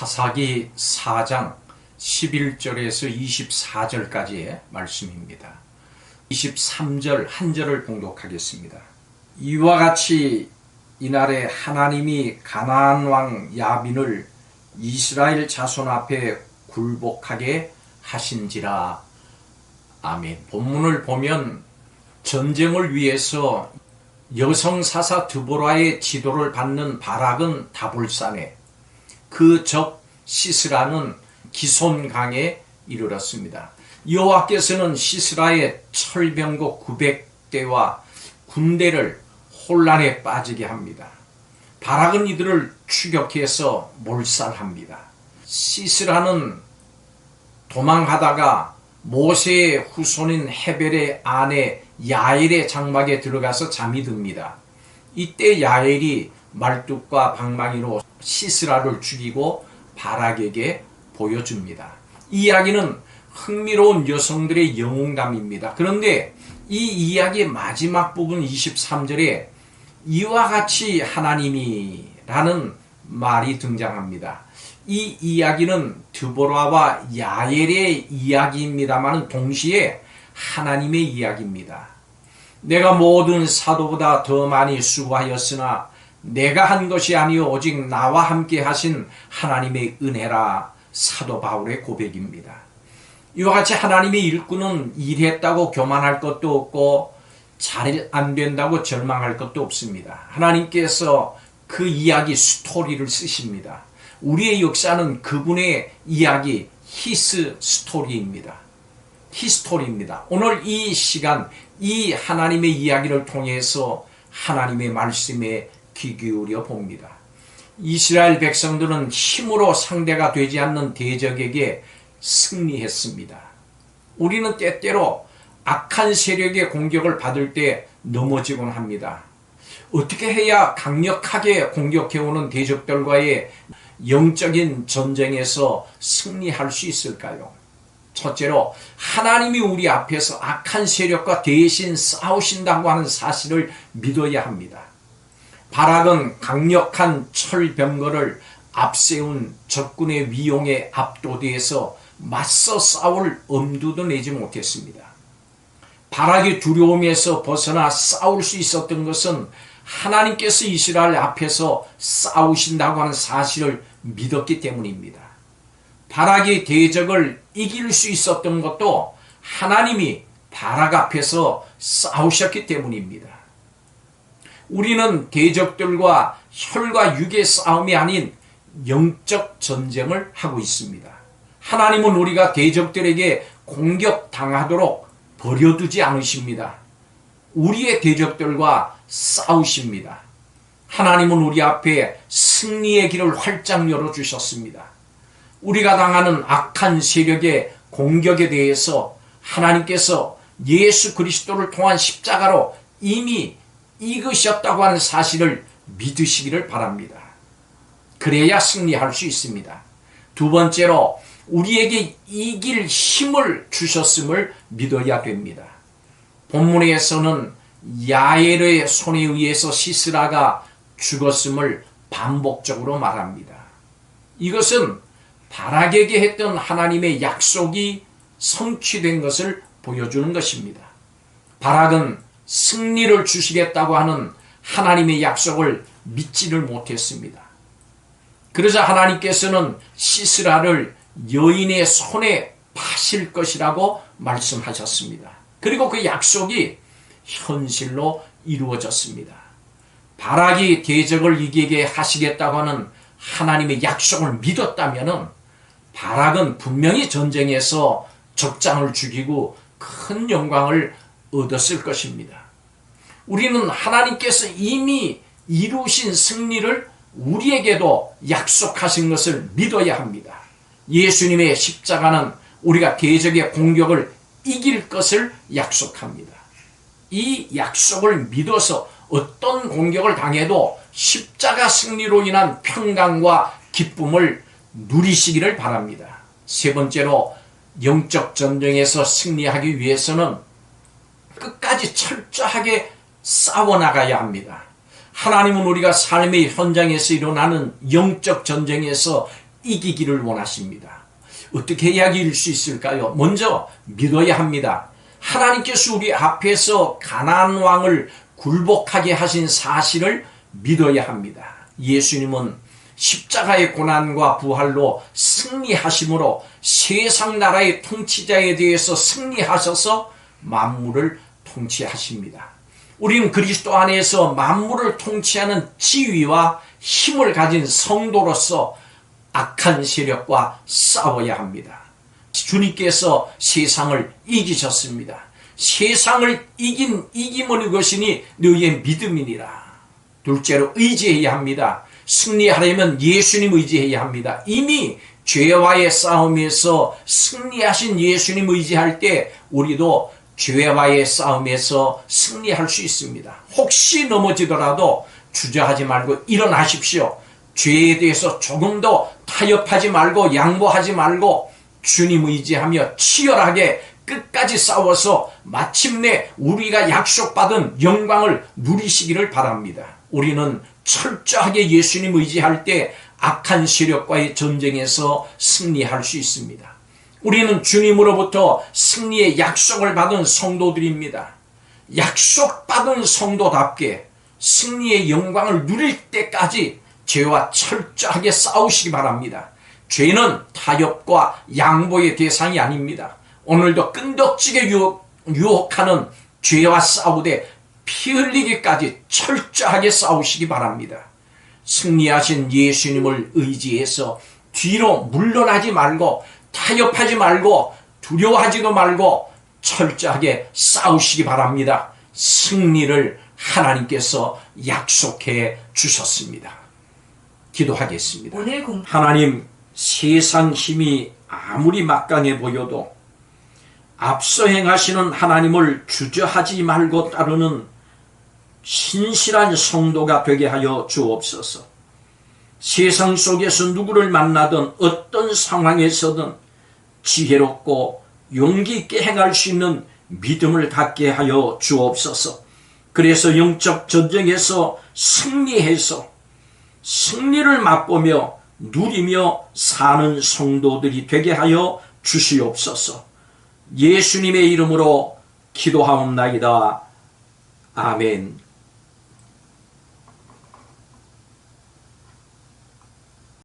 사사기 4장 11절에서 24절까지의 말씀입니다. 23절 한 절을 봉독하겠습니다. 이와 같이 이날에 하나님이 가나안 왕 야빈을 이스라엘 자손 앞에 굴복하게 하신지라. 아멘. 본문을 보면 전쟁을 위해서 여성 사사 드보라의 지도를 받는 바락은 다볼산에, 그 적 시스라는 기손강에 이르렀습니다. 여호와께서는 시스라의 철병거 900대와 군대를 혼란에 빠지게 합니다. 바락은 이들을 추격해서 몰살합니다. 시스라는 도망하다가 모세의 후손인 헤벨의 아내 야엘의 장막에 들어가서 잠이 듭니다. 이때 야엘이 말뚝과 방망이로 시스라를 죽이고 바락에게 보여줍니다. 이 이야기는 흥미로운 여성들의 영웅담입니다. 그런데 이 이야기의 마지막 부분 23절에 이와 같이 하나님이 라는 말이 등장합니다. 이 이야기는 드보라와 야엘의 이야기입니다만 동시에 하나님의 이야기입니다. 내가 모든 사도보다 더 많이 수고하였으나 내가 한 것이 아니요 오직 나와 함께 하신 하나님의 은혜라. 사도 바울의 고백입니다. 이와 같이 하나님의 일꾼은 일했다고 교만할 것도 없고 잘 안 된다고 절망할 것도 없습니다. 하나님께서 그 이야기 스토리를 쓰십니다. 우리의 역사는 그분의 이야기 히스 스토리입니다. 히스토리입니다. 오늘 이 시간 이 하나님의 이야기를 통해서 하나님의 말씀에 귀 기울여 봅니다. 이스라엘 백성들은 힘으로 상대가 되지 않는 대적에게 승리했습니다. 우리는 때때로 악한 세력의 공격을 받을 때 넘어지곤 합니다. 어떻게 해야 강력하게 공격해오는 대적들과의 영적인 전쟁에서 승리할 수 있을까요? 첫째로 하나님이 우리 앞에서 악한 세력과 대신 싸우신다고 하는 사실을 믿어야 합니다. 바락은 강력한 철병거를 앞세운 적군의 위용에 압도돼서 맞서 싸울 엄두도 내지 못했습니다. 바락의 두려움에서 벗어나 싸울 수 있었던 것은 하나님께서 이스라엘 앞에서 싸우신다고 하는 사실을 믿었기 때문입니다. 바락의 대적을 이길 수 있었던 것도 하나님이 바락 앞에서 싸우셨기 때문입니다. 우리는 대적들과 혈과 육의 싸움이 아닌 영적 전쟁을 하고 있습니다. 하나님은 우리가 대적들에게 공격당하도록 버려두지 않으십니다. 우리의 대적들과 싸우십니다. 하나님은 우리 앞에 승리의 길을 활짝 열어주셨습니다. 우리가 당하는 악한 세력의 공격에 대해서 하나님께서 예수 그리스도를 통한 십자가로 이미 이기셨다고 하는 사실을 믿으시기를 바랍니다. 그래야 승리할 수 있습니다. 두 번째로 우리에게 이길 힘을 주셨음을 믿어야 됩니다. 본문에서는 야엘의 손에 의해서 시스라가 죽었음을 반복적으로 말합니다. 이것은 바락에게 했던 하나님의 약속이 성취된 것을 보여주는 것입니다. 바락은 승리를 주시겠다고 하는 하나님의 약속을 믿지를 못했습니다. 그러자 하나님께서는 시스라를 여인의 손에 파실 것이라고 말씀하셨습니다. 그리고 그 약속이 현실로 이루어졌습니다. 바락이 대적을 이기게 하시겠다고 하는 하나님의 약속을 믿었다면 바락은 분명히 전쟁에서 적장을 죽이고 큰 영광을 얻었을 것입니다. 우리는 하나님께서 이미 이루신 승리를 우리에게도 약속하신 것을 믿어야 합니다. 예수님의 십자가는 우리가 대적의 공격을 이길 것을 약속합니다. 이 약속을 믿어서 어떤 공격을 당해도 십자가 승리로 인한 평강과 기쁨을 누리시기를 바랍니다. 세 번째로 영적 전쟁에서 승리하기 위해서는 끝까지 철저하게 싸워나가야 합니다. 하나님은 우리가 삶의 현장에서 일어나는 영적 전쟁에서 이기기를 원하십니다. 어떻게 해야 이길 수 있을까요? 먼저 믿어야 합니다. 하나님께서 우리 앞에서 가나안 왕을 굴복하게 하신 사실을 믿어야 합니다. 예수님은 십자가의 고난과 부활로 승리하심으로 세상 나라의 통치자에 대해서 승리하셔서 만물을 통치하십니다. 우리는 그리스도 안에서 만물을 통치하는 지위와 힘을 가진 성도로서 악한 세력과 싸워야 합니다. 주님께서 세상을 이기셨습니다. 세상을 이김은 이것이니 너희의 믿음이니라. 둘째로 의지해야 합니다. 승리하려면 예수님 의지해야 합니다. 이미 죄와의 싸움에서 승리하신 예수님 의지할 때 우리도 죄와의 싸움에서 승리할 수 있습니다. 혹시 넘어지더라도 주저하지 말고 일어나십시오. 죄에 대해서 조금 더 타협하지 말고 양보하지 말고 주님 의지하며 치열하게 끝까지 싸워서 마침내 우리가 약속받은 영광을 누리시기를 바랍니다. 우리는 철저하게 예수님 의지할 때 악한 세력과의 전쟁에서 승리할 수 있습니다. 우리는 주님으로부터 승리의 약속을 받은 성도들입니다. 약속받은 성도답게 승리의 영광을 누릴 때까지 죄와 철저하게 싸우시기 바랍니다. 죄는 타협과 양보의 대상이 아닙니다. 오늘도 끈덕지게 유혹하는 죄와 싸우되 피 흘리기까지 철저하게 싸우시기 바랍니다. 승리하신 예수님을 의지해서 뒤로 물러나지 말고 타협하지 말고 두려워하지도 말고 철저하게 싸우시기 바랍니다. 승리를 하나님께서 약속해 주셨습니다. 기도하겠습니다. 하나님, 세상 힘이 아무리 막강해 보여도 앞서 행하시는 하나님을 주저하지 말고 따르는 신실한 성도가 되게 하여 주옵소서. 세상 속에서 누구를 만나든 어떤 상황에서든 지혜롭고 용기 있게 행할 수 있는 믿음을 갖게 하여 주옵소서. 그래서 영적 전쟁에서 승리해서 승리를 맛보며 누리며 사는 성도들이 되게 하여 주시옵소서. 예수님의 이름으로 기도하옵나이다. 아멘.